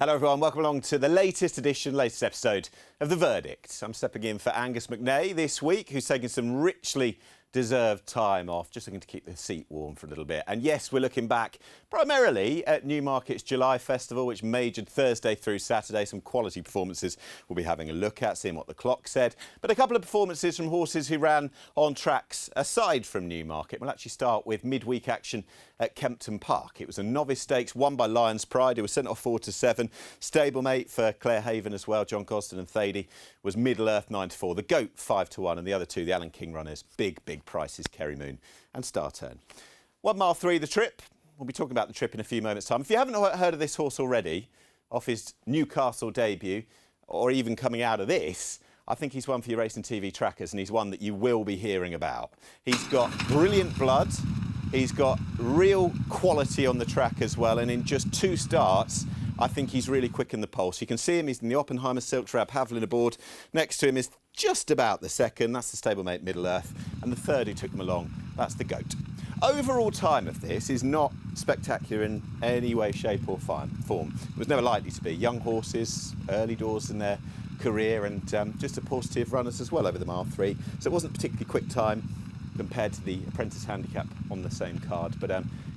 Hello everyone, welcome along to the latest episode of The Verdict. I'm stepping in for Angus McNae this week, who's taking some richly deserved time off, just looking to keep the seat warm for a little bit. And yes, we're looking back primarily at Newmarket's July Festival, which majored Thursday through Saturday. Some quality performances we'll be having a look at, seeing what the clock said. But a couple of performances from horses who ran on tracks aside from Newmarket. We'll actually start with midweek action at Kempton Park. It was a novice stakes won by Lion's Pride, who was sent off 4-7. Stablemate for Clare Haven as well, John Gosden and Thady, was Middle Earth 9-4. The Goat 5-1, and the other two, the Alan King runners, big prices, KERRY Moon and Star Turn. 1 mile 3, the trip. We'll be talking about the trip in a few moments' time. If you haven't heard of this horse already, off his Newcastle debut, or even coming out of this, I think he's one for your racing TV trackers, and he's one that you will be hearing about. He's got brilliant blood. He's got real quality on the track as well, and in just 2 starts, I think he's really quick in the pulse. You can see him, he's in the Oppenheimer Silk Rab Havlin aboard. Next to him is just about the second, that's the stablemate Middle Earth, and the third who took him along, that's the Goat. Overall time of this is not spectacular in any way, shape or form. It was never likely to be. Young horses, early doors in their career, and just a paucity of runners as well over the mile 3. So it wasn't a particularly quick time compared to the Apprentice Handicap on the same card, but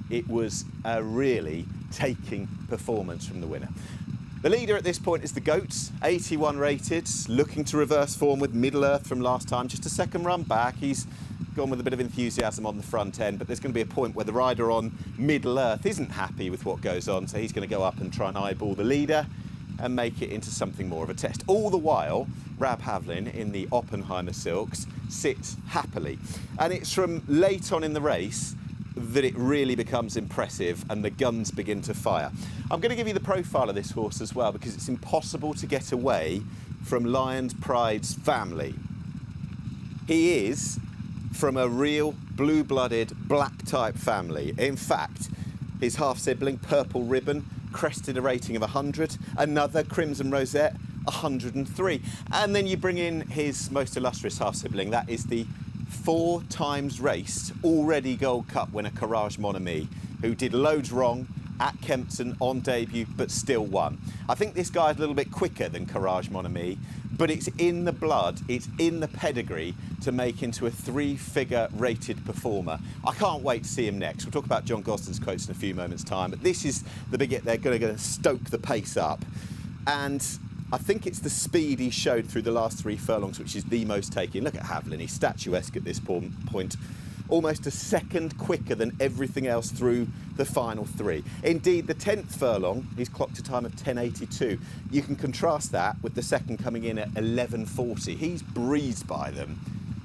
it was a really taking performance from the winner. The leader at this point is the Goat, 81 rated, looking to reverse form with Middle Earth from last time. Just a second run back. He's gone with a bit of enthusiasm on the front end, but there's going to be a point where the rider on Middle Earth isn't happy with what goes on, so he's going to go up and try and eyeball the leader and make it into something more of a test. All the while, Rab Havlin in the Oppenheimer Silks sits happily. And it's from late on in the race that it really becomes impressive and the guns begin to fire. I'm going to give you the profile of this horse as well, because it's impossible to get away from Lion's Pride's family. He is from a real blue-blooded, black-type family. In fact, his half-sibling, Purple Ribbon, crested a rating of 100. Another, Crimson Rosette, 103. And then you bring in his most illustrious half-sibling. That is the 4 times raced, already Gold Cup winner, Courage Mon Ami, who did loads wrong at Kempton on debut, but still won. I think this guy's a little bit quicker than Courage Mon Ami, but it's in the blood, it's in the pedigree to make into a 3-figure rated performer. I can't wait to see him next. We'll talk about John Gosden's quotes in a few moments' time, but this is the big hit. They're going to stoke the pace up. And I think it's the speed he showed through the last 3 furlongs, which is the most taking. Look at Havlin, he's statuesque at this point. Almost a second quicker than everything else through the final 3. Indeed, the 10th furlong, he's clocked a time of 10.82. You can contrast that with the second coming in at 11.40. He's breezed by them.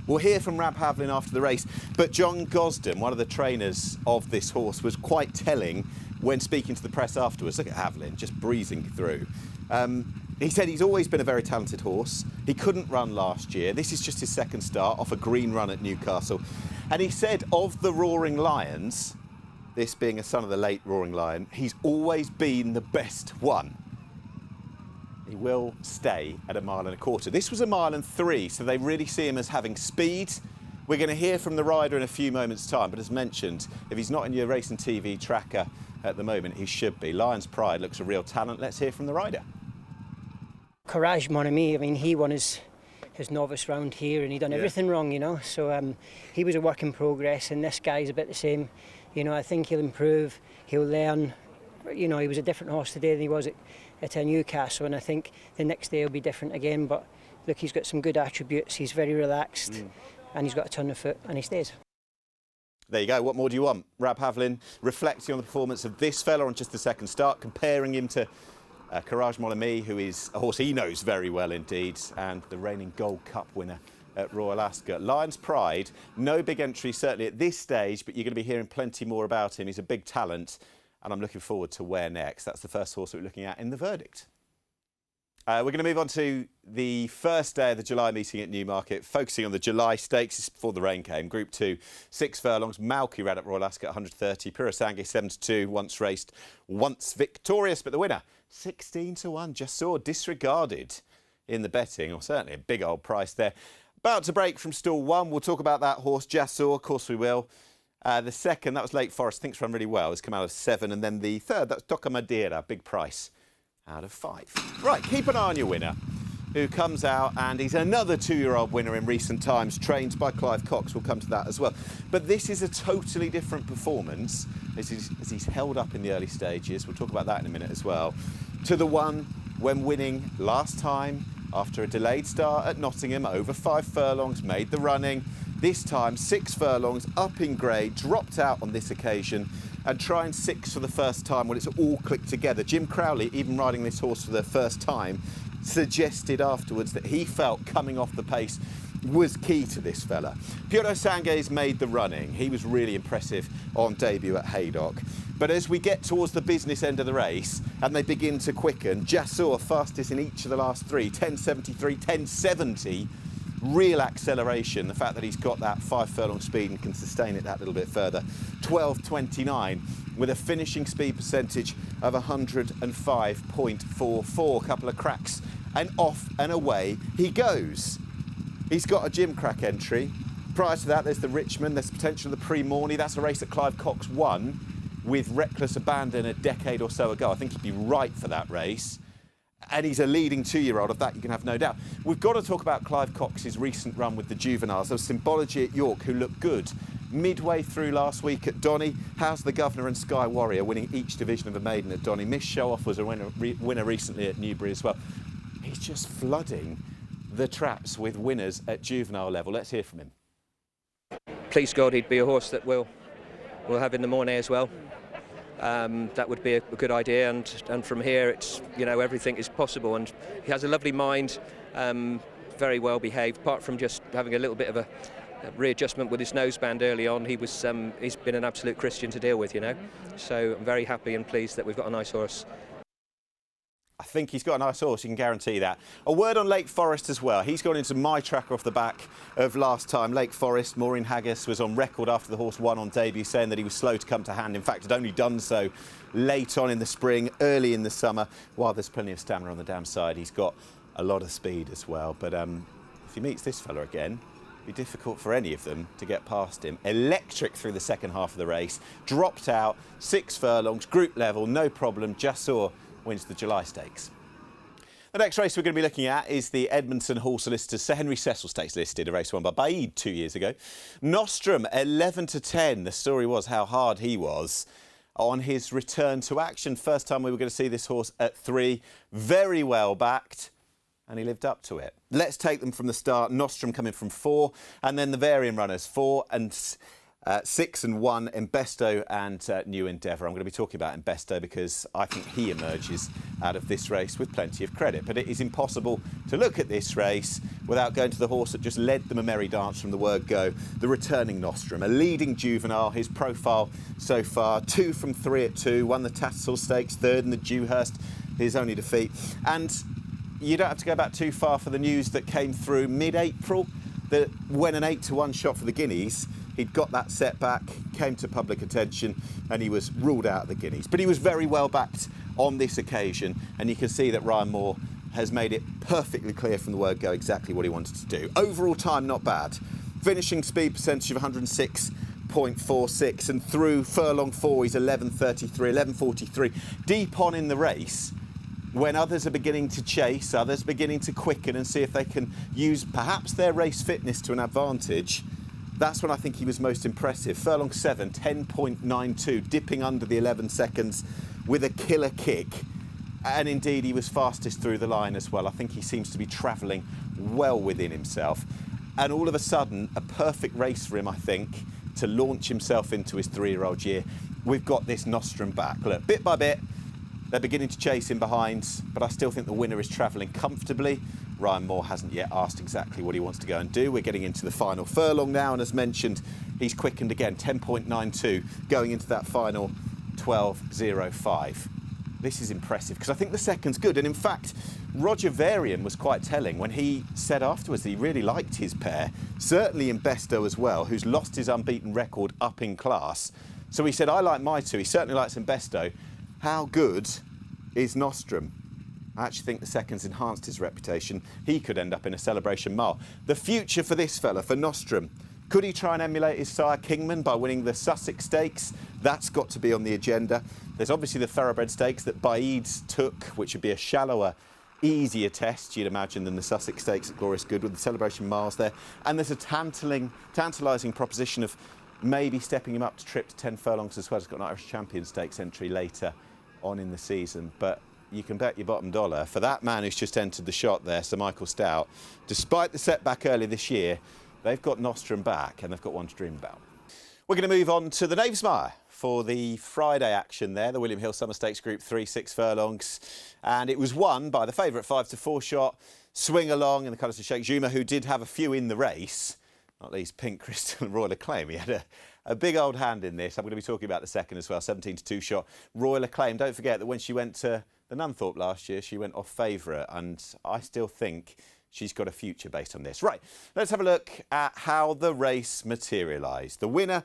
We'll hear from Rab Havlin after the race, but John Gosden, one of the trainers of this horse, was quite telling when speaking to the press afterwards. Look at Havlin, just breezing through. He said he's always been a very talented horse. He couldn't run last year. This is just his second start off a green run at Newcastle. And he said of the Roaring Lions, this being a son of the late Roaring Lion, he's always been the best one. He will stay at 1 1/4 miles. This was 1 3 miles, so they really see him as having speed. We're going to hear from the rider in a few moments' time, but as mentioned, if he's not in your racing TV tracker at the moment, he should be. Lion's Pride looks a real talent. Let's hear from the rider. Courage Mon Ami, I mean, he won his novice round here and he done everything wrong, you know, so he was a work in progress, and this guy's a bit the same. You know, I think he'll improve, he'll learn. You know, he was a different horse today than he was at Newcastle, and I think the next day will be different again, but look, he's got some good attributes, he's very relaxed, and he's got a ton of foot, and he stays. There you go, what more do you want? Rab Havlin reflecting on the performance of this fella on just the second start, comparing him to Courage Mon Ami, who is a horse he knows very well indeed, and the reigning Gold Cup winner at Royal Ascot. Lion's Pride, no big entry certainly at this stage, but you're going to be hearing plenty more about him. He's a big talent, and I'm looking forward to where next. That's the first horse that we're looking at in the verdict. We're going to move on to the first day of the July meeting at Newmarket, focusing on the July stakes. This is before the rain came. Group 2, 6 furlongs. Malky ran at Royal Ascot, 130. Pirasangi, 7-2. Once raced, once victorious. But the winner, 16-1. Just saw disregarded in the betting, or certainly a big old price there. About to break from stall 1. We'll talk about that horse, Jassor. Of course we will. The second, that was Lake Forest. Thinks run really well. Has come out of 7. And then the third, that's Toca Madeira. Big price. out of 5. Right, keep an eye on your winner, who comes out, and he's another 2-year-old winner in recent times, trained by Clive Cox. We'll come to that as well. But this is a totally different performance as he's held up in the early stages. We'll talk about that in a minute as well. To the one when winning last time after a delayed start at Nottingham, over 5 furlongs, made the running. This time 6 furlongs, up in grade, dropped out on this occasion, and trying 6 for the first time when it's all clicked together. Jim Crowley, even riding this horse for the first time, suggested afterwards that he felt coming off the pace was key to this fella. Piero Sanghe's made the running. He was really impressive on debut at Haydock. But as we get towards the business end of the race and they begin to quicken, Jasur fastest in each of the last 3, 10.73, 10.70, real acceleration. The fact that he's got that 5 furlong speed and can sustain it that little bit further. 12.29 with a finishing speed percentage of 105.44. A couple of cracks and off and away he goes. He's got a gym crack entry. Prior to that, there's the Richmond, there's potential of the Pre-Morney. That's a race that Clive Cox won with reckless abandon a decade or so ago. I think he'd be right for that race. And he's a leading 2-year-old, of that you can have no doubt. We've got to talk about Clive Cox's recent run with the juveniles. There was Symbology at York, who looked good midway through last week at Donny. How's the Governor and Sky Warrior, winning each division of a maiden at Donny? Miss Show-Off was a winner recently at Newbury as well. He's just flooding the traps with winners at juvenile level. Let's hear from him. Please God, he'd be a horse that we'll have in the morning as well. That would be a good idea, and from here it's, you know, everything is possible, and he has a lovely mind, very well behaved, apart from just having a little bit of a readjustment with his noseband early on. He's been an absolute Christian to deal with, you know, so I'm very happy and pleased that we've got a nice horse. I think he's got a nice horse, you can guarantee that. A word on Lake Forest as well. He's gone into my tracker off the back of last time. Lake Forest, Maureen Haggis was on record after the horse won on debut, saying that he was slow to come to hand. In fact, had only done so late on in the spring, early in the summer. While there's plenty of stamina on the dam side, he's got a lot of speed as well. But if he meets this fella again, it'd be difficult for any of them to get past him. Electric through the second half of the race. Dropped out, 6 furlongs, group level, no problem. Jasur wins the July Stakes. The next race we're going to be looking at is the Edmonton Horse Solicitors Sir Henry Cecil Stakes listed, a race won by Baid 2 years ago. Nostrum, 11 to 10. The story was how hard he was on his return to action. First time we were going to see this horse at 3. Very well backed, and he lived up to it. Let's take them from the start. Nostrum coming from 4, and then the variant runners, 4 and 6 and 1, Embesto and New Endeavour. I'm going to be talking about Embesto because I think he emerges out of this race with plenty of credit. But it is impossible to look at this race without going to the horse that just led them a merry dance from the word go, the returning Nostrum. A leading juvenile, his profile so far, 2 from 3 at 2, won the Tattersall Stakes, 3rd in the Dewhurst, his only defeat. And you don't have to go back too far for the news that came through mid-April that when an 8 to 1 shot for the Guineas, he'd got that setback, came to public attention, and he was ruled out of the Guineas. But he was very well backed on this occasion, and you can see that Ryan Moore has made it perfectly clear from the word go exactly what he wanted to do. Overall time, not bad. Finishing speed percentage of 106.46, and through furlong 4, he's 11.33, 11.43. Deep on in the race, when others are beginning to chase, others beginning to quicken and see if they can use perhaps their race fitness to an advantage, that's when I think he was most impressive. Furlong 7, 10.92, dipping under the 11 seconds with a killer kick. And indeed, he was fastest through the line as well. I think he seems to be travelling well within himself. And all of a sudden, a perfect race for him, I think, to launch himself into his 3-year-old year. We've got this Nostrum back. Look, bit by bit, they're beginning to chase him behind, but I still think the winner is travelling comfortably. Ryan Moore hasn't yet asked exactly what he wants to go and do. We're getting into the final furlong now, and as mentioned, he's quickened again, 10.92, going into that final 12.05. This is impressive, because I think the second's good, and in fact, Roger Varian was quite telling when he said afterwards that he really liked his pair, certainly Embesto as well, who's lost his unbeaten record up in class. So he said, I like my 2, he certainly likes Embesto. How good is Nostrum? I actually think the second's enhanced his reputation. He could end up in a celebration mile. The future for this fella, for Nostrum, Could he try and emulate his sire Kingman by winning the Sussex Stakes? That's got to be on the agenda. There's obviously the Thoroughbred Stakes that Baid's took, which would be a shallower, easier test, you'd imagine, than the Sussex Stakes at Glorious Good with the Celebration Miles there. And there's a tantalising proposition of maybe stepping him up to trip to 10 furlongs as well. He's got an Irish Champion Stakes entry later on in the season. But you can bet your bottom dollar for that man who's just entered the shot there, Sir Michael Stout. Despite the setback earlier this year, they've got Nostrum back and they've got one to dream about. We're going to move on to the Knavesmire for the Friday action there, the William Hill Summer Stakes Group 3, 6 furlongs. And it was won by the favourite 5-4 shot, Swing Along in the colours of Sheikh Juma, who did have a few in the race, not least Pink Crystal and Royal Acclaim. He had a big old hand in this. I'm going to be talking about the second as well, 17-2 shot. Royal Acclaim, don't forget that when she went to the Nunthorpe last year, she went off favourite, and I still think she's got a future based on this. Right, let's have a look at how the race materialised. The winner,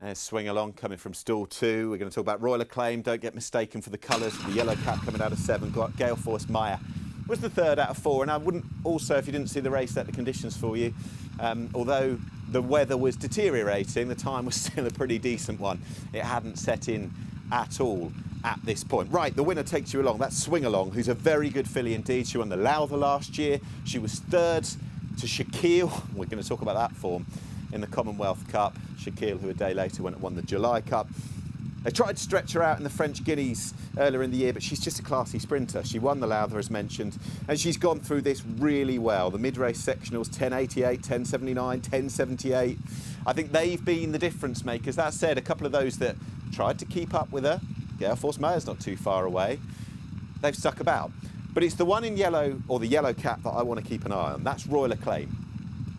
there's Swing Along coming from stall 2. We're going to talk about Royal Acclaim. Don't get mistaken for the colours. The yellow cap coming out of 7. Gale Force Maya was the third out of 4. And I wouldn't also, if you didn't see the race, set the conditions for you. Although the weather was deteriorating, the time was still a pretty decent one. It hadn't set in at all at this point. Right, the winner takes you along. That's Swing Along, who's a very good filly indeed. She won the Lowther last year. She was third to Shaquille. We're going to talk about that form in the Commonwealth Cup. Shaquille, who a day later went and won the July Cup. They tried to stretch her out in the French Guineas earlier in the year, but she's just a classy sprinter. She won the Lowther, as mentioned, and she's gone through this really well. The mid-race sectionals, 10.88, 10.79, 10.78. I think they've been the difference makers. That said, a couple of those that tried to keep up with her, Gale Force Mayor's not too far away, they've stuck about. But it's the one in yellow, or the yellow cap, that I want to keep an eye on. That's Royal Acclaim.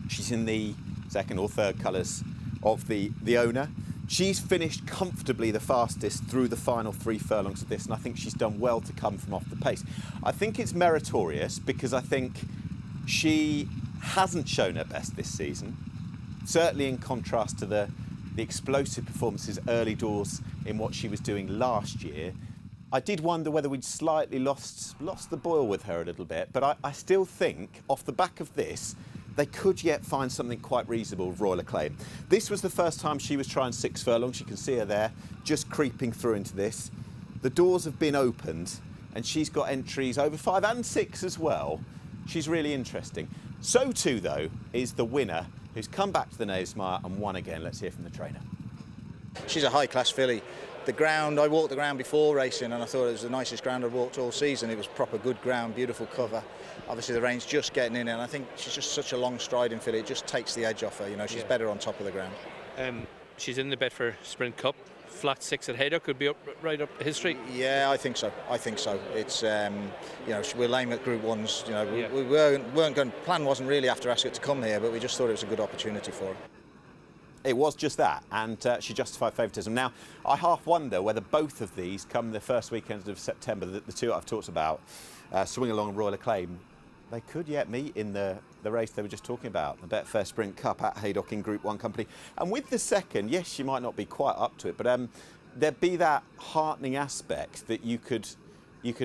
She's in the second or third colours of the owner. She's finished comfortably the fastest through the final 3 furlongs of this, and I think she's done well to come from off the pace. I think it's meritorious because I think she hasn't shown her best this season, certainly in contrast to the explosive performances early doors in what she was doing last year. I did wonder whether we'd slightly lost the boil with her a little bit, but I still think off the back of this, they could yet find something quite reasonable with Royal Acclaim. This was the first time she was trying 6 furlongs. You can see her there, just creeping through into this. The doors have been opened, and she's got entries over 5 and 6 as well. She's really interesting. So too, though, is the winner, who's come back to the Knavesmire and won again. Let's hear from the trainer. She's a high-class filly. The ground, I walked the ground before racing and I thought it was the nicest ground I'd walked all season. It was proper good ground, beautiful cover. Obviously the rain's just getting in and I think she's just such a long striding filly. It just takes the edge off her, you know, she's better on top of the ground. She's in the Betfair Sprint Cup. Flat 6 at Haydock could be right up history. Yeah, I think so. It's, you know, we're aiming at Group 1s. You know, we weren't going, plan wasn't really after Ascot to come here, but we just thought it was a good opportunity for her. It was just that, and she justified favouritism. Now, I half wonder whether both of these come the first weekend of September, the two I've talked about, Swing Along and Royal Acclaim, they could yet meet in the race they were just talking about, the Betfair Sprint Cup at Haydock in Group 1 company. And with the second, yes, she might not be quite up to it, but there'd be that heartening aspect that you could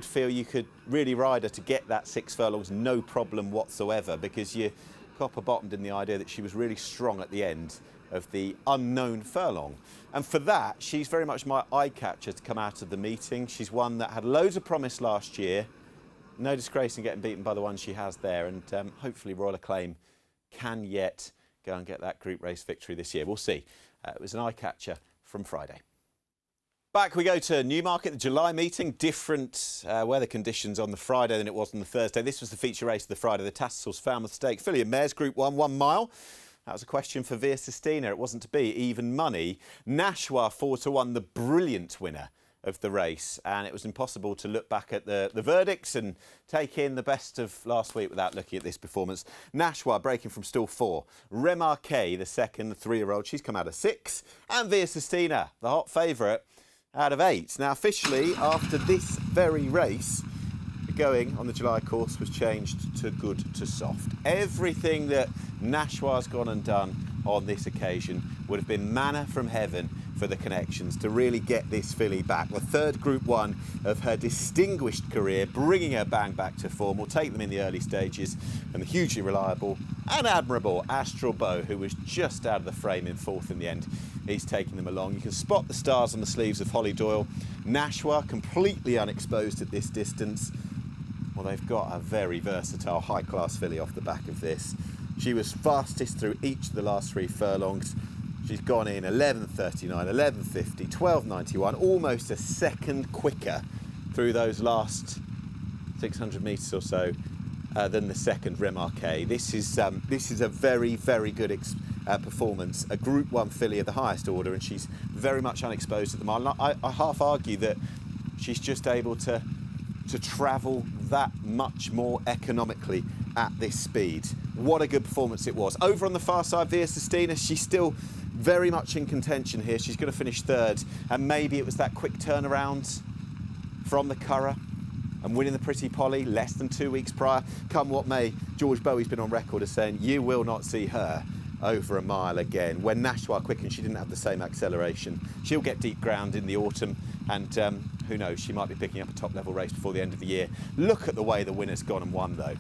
feel you could really ride her to get that 6 furlongs, no problem whatsoever, because you copper-bottomed in the idea that she was really strong at the end of the unknown furlong. And for that, she's very much my eye-catcher to come out of the meeting. She's one that had loads of promise last year. No disgrace in getting beaten by the one she has there. And hopefully Royal Acclaim can yet go and get that group race victory this year. We'll see. It was an eye-catcher from Friday. Back we go to Newmarket, the July meeting. Different weather conditions on the Friday than it was on the Thursday. This was the feature race of the Friday, the Tattersall's Falmouth Stake. Filly and Mares, Group 1, 1 mile. That was a question for Via Sistina. It wasn't to be even money. NASHWA 4-1, the brilliant winner of the race. And it was impossible to look back at the verdicts and take in the best of last week without looking at this performance. NASHWA breaking from stall 4. REMARQUEE, the second, the 3-year-old. She's come out of 6. And Via Sistina, the hot favourite, out of 8. Now, officially, after this very race, going on the July course was changed to good to soft. Everything that NASHWA's gone and done on this occasion would have been manna from heaven for the connections to really get this filly back. The third Group 1 of her distinguished career, bringing her bang back to form. We'll take them in the early stages, and the hugely reliable and admirable Astral Bow, who was just out of the frame in fourth in the end, he's taking them along. You can spot the stars on the sleeves of Holly Doyle. NASHWA, completely unexposed at this distance. Well, they've got a very versatile, high-class filly off the back of this. She was fastest through each of the last 3 furlongs. She's gone in 11.39, 11.50, 12.91, almost a second quicker through those last 600 metres or so than the second Remarquee. This is a very, very good performance, a Group 1 filly of the highest order, and she's very much unexposed at the mile. I half argue that she's just able to travel that much more economically at this speed. What a good performance it was. Over on the far side, via SISTINA, she's still very much in contention here. She's going to finish third, and maybe it was that quick turnaround from the Curragh and winning the Pretty Polly less than 2 weeks prior. Come what may, George Bowie's been on record as saying you will not see her over a mile again. When NASHWA quickened, she didn't have the same acceleration. She'll get deep ground in the autumn, and who knows, she might be picking up a top-level race before the end of the year. Look at the way the winner's gone and won, though.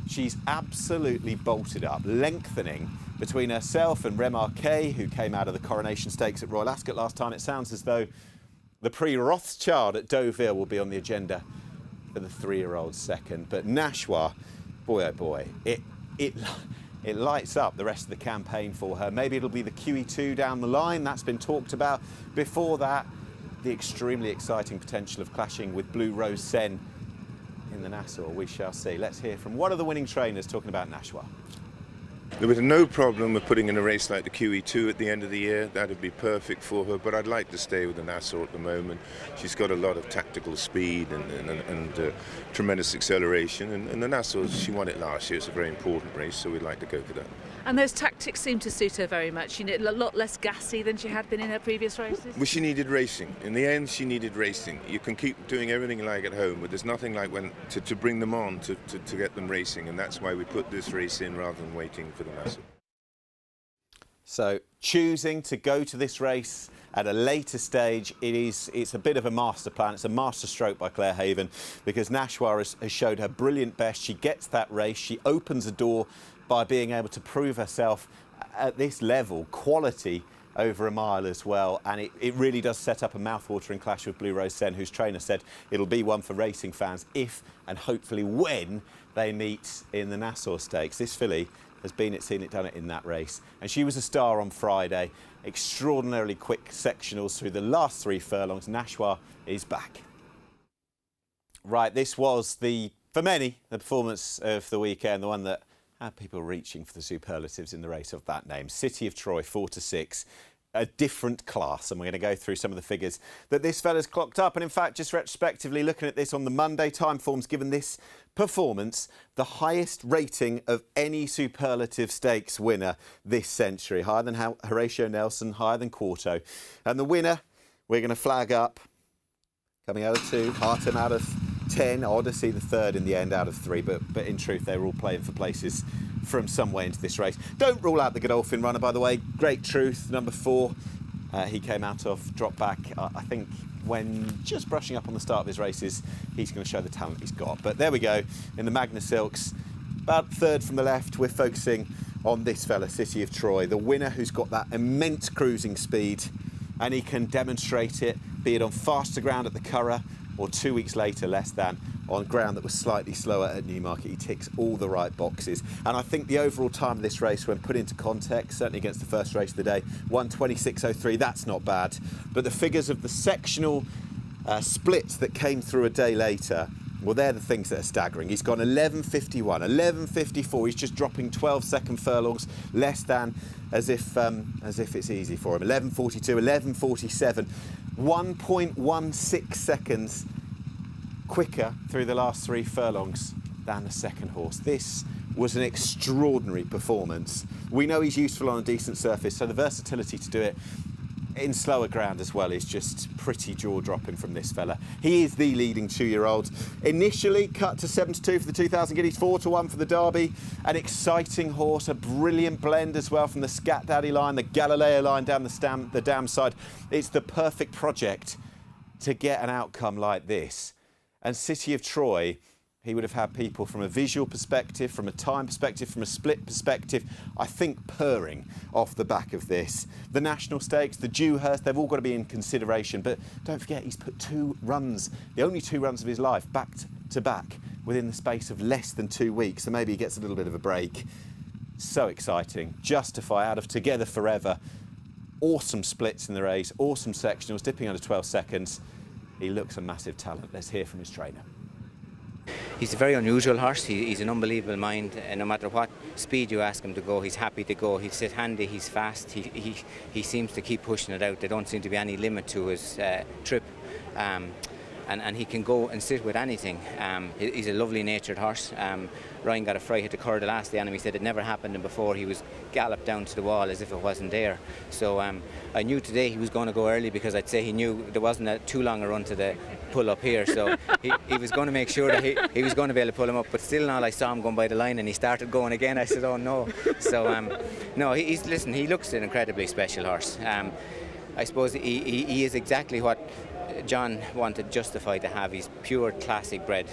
She's absolutely bolted up, lengthening between herself and Remarquee, who came out of the Coronation Stakes at Royal Ascot last time. It sounds as though the Prix Rothschild at Deauville will be on the agenda for the 3-year-old second. But NASHWA, boy oh boy, it lights up the rest of the campaign for her. Maybe it'll be the QE2 down the line. That's been talked about. Before that, the extremely exciting potential of clashing with Blue Rose Sen in the Nassau. We shall see. Let's hear from one of the winning trainers talking about NASHWA. There was no problem with putting in a race like the QE2 at the end of the year. That would be perfect for her, but I'd like to stay with the Nassau at the moment. She's got a lot of tactical speed and tremendous acceleration, and the Nassau, she won it last year. It's a very important race, so we'd like to go for that. And those tactics seem to suit her very much. She's a lot less gassy than she had been in her previous races. Well, she needed racing. In the end, she needed racing. You can keep doing everything like at home, but there's nothing like when to bring them on, to get them racing, and that's why we put this race in rather than waiting for the Nassau. So choosing to go to this race at a later stage, it's a bit of a master plan. It's a master stroke by Claire Haven, because NASHWA has showed her brilliant best. She gets that race. She opens a door by being able to prove herself at this level, quality over a mile as well, and it really does set up a mouth-watering clash with Blue Rose Sen, whose trainer said it'll be one for racing fans if and hopefully when they meet in the Nassau Stakes. This filly has been it, seen it, done it in that race, and she was a star on Friday. Extraordinarily quick sectionals through the last 3 furlongs. NASHWA is back. Right, this was for many, the performance of the weekend, the one that had people reaching for the superlatives in the race of that name. City of Troy, 4-6, a different class. And we're going to go through some of the figures that this fella's clocked up. And in fact, just retrospectively looking at this on the Monday, Timeform's given this performance the highest rating of any superlative stakes winner this century. Higher than Horatio Nelson, higher than Quarto. And the winner, we're going to flag up, coming out of 2, Hartem out of 10, Odyssey the third in the end out of 3, but in truth they were all playing for places from somewhere into this race. Don't rule out the Godolphin runner, by the way. Great Truth, number 4. He came out of drop back, I think, when just brushing up on the start of his races. He's going to show the talent he's got. But there we go, in the Magna Silks, about third from the left, we're focusing on this fella, City of Troy, the winner who's got that immense cruising speed, and he can demonstrate it, be it on faster ground at the Curragh, or 2 weeks later, less than, on ground that was slightly slower at Newmarket. He ticks all the right boxes. And I think the overall time of this race, when put into context, certainly against the first race of the day, 1:26.03, that's not bad. But the figures of the sectional splits that came through a day later, well, they're the things that are staggering. He's gone 11.51, 11.54. He's just dropping 12-second furlongs, less than, as if it's easy for him. 11.42, 11.47. 1.16 seconds quicker through the last 3 furlongs than the second horse. This was an extraordinary performance. We know he's useful on a decent surface, so the versatility to do it in slower ground as well is just pretty jaw-dropping from this fella. He is the leading 2-year-old. Initially cut to 7-2 for the 2000 guineas, 4-1 for the Derby. An exciting horse, a brilliant blend as well from the Scat Daddy line, the Galileo line down the dam side. It's the perfect project to get an outcome like this. And City of Troy, he would have had people from a visual perspective, from a time perspective, from a split perspective, I think purring off the back of this. The National Stakes, the Dewhurst, they've all got to be in consideration. But don't forget, he's put 2 runs, the only 2 runs of his life, back to back within the space of less than 2 weeks. So maybe he gets a little bit of a break. So exciting. Justify out of Together Forever. Awesome splits in the race, awesome sectionals, dipping under 12 seconds. He looks a massive talent. Let's hear from his trainer. He's a very unusual horse. He's an unbelievable mind. No matter what speed you ask him to go, he's happy to go. He'll sit handy, he's fast. He seems to keep pushing it out. There don't seem to be any limit to his trip. And he can go and sit with anything. He's a lovely natured horse. Ryan got a fry hit to Curr the last day, and he said it never happened to him before. He was galloped down to the wall as if it wasn't there. So I knew today he was going to go early, because I'd say he knew there wasn't too long a run to the pull up here. So he was going to make sure that he was going to be able to pull him up. But still, now I saw him going by the line and he started going again. I said, oh no. So no, listen, he looks an incredibly special horse. I suppose he is exactly what John wanted Justify to have. He's pure classic bred.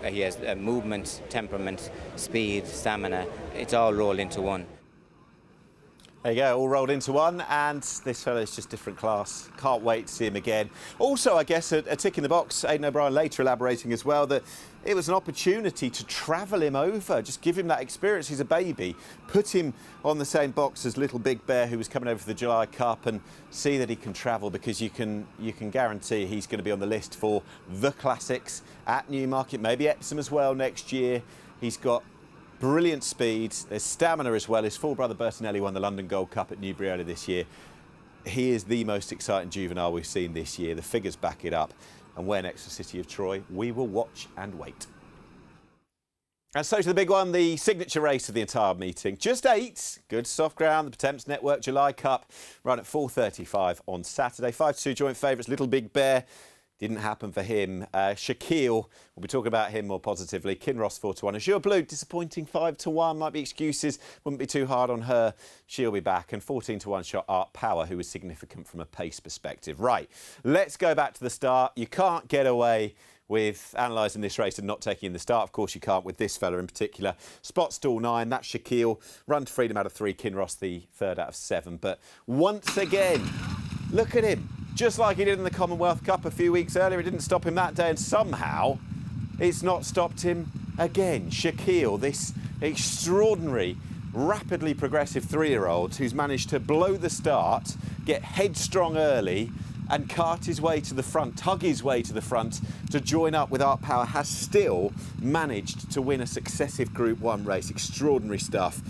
He has movement, temperament, speed, stamina. It's all rolled into one. There you go, all rolled into one, and this fella's just different class. Can't wait to see him again. Also, I guess, a tick in the box, Aidan O'Brien later elaborating as well, that it was an opportunity to travel him over, just give him that experience. He's a baby. Put him on the same box as Little Big Bear, who was coming over for the July Cup, and see that he can travel, because you can guarantee he's going to be on the list for the classics at Newmarket, maybe Epsom as well next year. He's got brilliant speed, there's stamina as well. His full brother Bertinelli won the London Gold Cup at Newbury earlier this year. He is the most exciting juvenile we've seen this year. The figures back it up. And where next for City of Troy? We will watch and wait. And so to the big one, the signature race of the entire meeting. Just 8, good soft ground, the Potemps Network July Cup, run at 4:35 on Saturday. 5-2 joint favourites, Little Big Bear. Didn't happen for him. Shaquille, we'll be talking about him more positively. KINROSS 4-1. AZURE Blue, disappointing 5-1. Might be excuses. Wouldn't be too hard on her. She'll be back. And 14-1 shot Art Power, who was significant from a pace perspective. Right, let's go back to the start. You can't get away with analysing this race and not taking in the start. Of course you can't with this fella in particular. Spot stall 9, that's Shaquille. Run to Freedom out of 3, KINROSS the 3rd out of 7. But once again, look at him. Just like he did in the Commonwealth Cup a few weeks earlier, it didn't stop him that day, and somehow it's not stopped him again. Shaquille, this extraordinary, rapidly progressive 3-year-old who's managed to blow the start, get headstrong early, and cart his way to the front, tug his way to the front to join up with Art Power, has still managed to win a successive Group 1 race. Extraordinary stuff.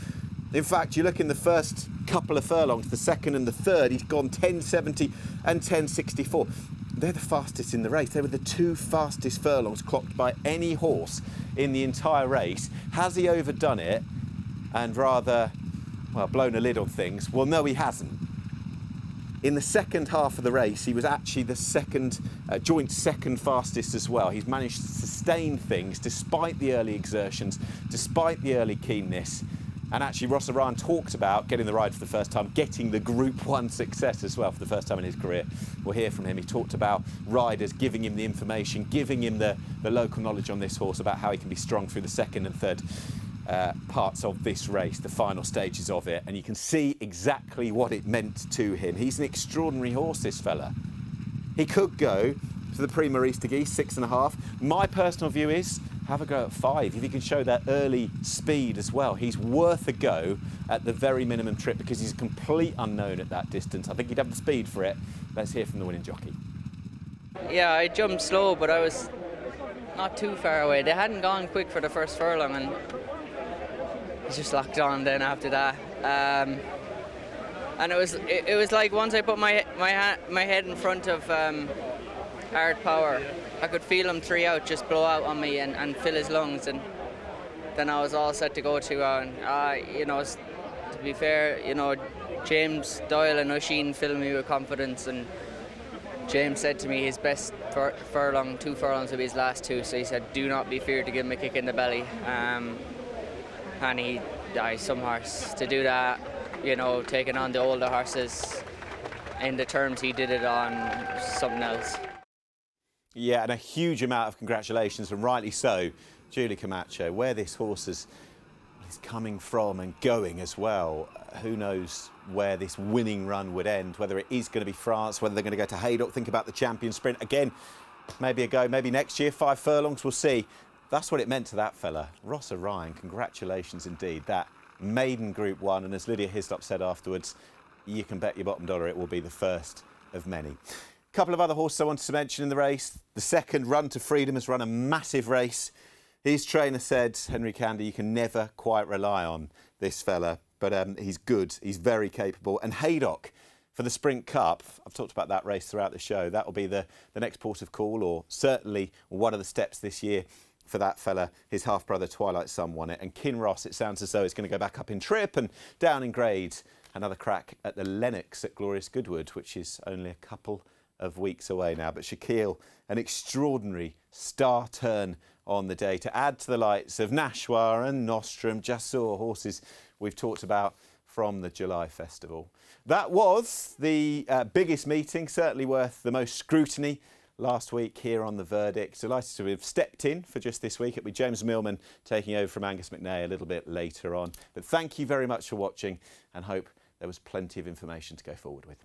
In fact, you look in the first couple of furlongs, the second and the third, he's gone 10.70 and 10.64. They're the fastest in the race. They were the 2 fastest furlongs clocked by any horse in the entire race. Has he overdone it and rather, well, blown a lid on things? Well, no, he hasn't. In the second half of the race, he was actually the joint second fastest as well. He's managed to sustain things despite the early exertions, despite the early keenness. And actually, Ross O'Ryan talked about getting the ride for the first time, getting the Group 1 success as well for the first time in his career. We'll hear from him. He talked about riders giving him the information, giving him the local knowledge on this horse about how he can be strong through the second and third parts of this race, the final stages of it. And you can see exactly what it meant to him. He's an extraordinary horse, this fella. He could go to the Prix Maurice de Guise, 6.5. My personal view is, have a go at 5. If he can show that early speed as well, he's worth a go at the very minimum trip, because he's a complete unknown at that distance. I think he'd have the speed for it. Let's hear from the winning jockey. Yeah, I jumped slow, but I was not too far away. They hadn't gone quick for the first furlong, and it just locked on then after that. And it was like once I put my head in front of Art Power, I could feel him 3 out just blow out on me and fill his lungs, and then I was all set to go to. You know, to be fair, you know, James Doyle and Oisin filled me with confidence, and James said to me his best furlong, 2 furlongs will be his last 2, so he said do not be feared to give him a kick in the belly. And he some horse to do that, you know, taking on the older horses in the terms he did it on, something else. Yeah, and a huge amount of congratulations, and rightly so, Julie Camacho. Where this horse is coming from and going as well, who knows where this winning run would end, whether it is going to be France, whether they're going to go to Haydock. Think about the champion sprint again, maybe a go, maybe next year, 5 furlongs, we'll see. That's what it meant to that fella. Ross O'Ryan, congratulations indeed. That maiden Group 1, and as Lydia Hislop said afterwards, you can bet your bottom dollar it will be the first of many. A couple of other horses I wanted to mention in the race. The second, Run to Freedom, has run a massive race. His trainer said, Henry Candy, you can never quite rely on this fella, but he's good, he's very capable. And Haydock for the Sprint Cup, I've talked about that race throughout the show. That will be the next port of call, or certainly one of the steps this year for that fella. His half-brother Twilight Sun won it, and Kinross, it sounds as though it's going to go back up in trip and down in grade. Another crack at the Lennox at Glorious Goodwood, which is only a couple of weeks away now. But Shaquille, an extraordinary star turn on the day to add to the lights of NASHWA and Nostrum, AZURE, horses we've talked about from the July Festival. That was the biggest meeting, certainly worth the most scrutiny last week here on The Verdict. Delighted to have stepped in for just this week. It'll be James Millman taking over from Angus McNae a little bit later on. But thank you very much for watching, and hope there was plenty of information to go forward with.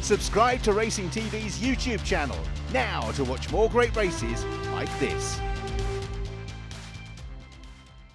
Subscribe to Racing TV's YouTube channel now to watch more great races like this.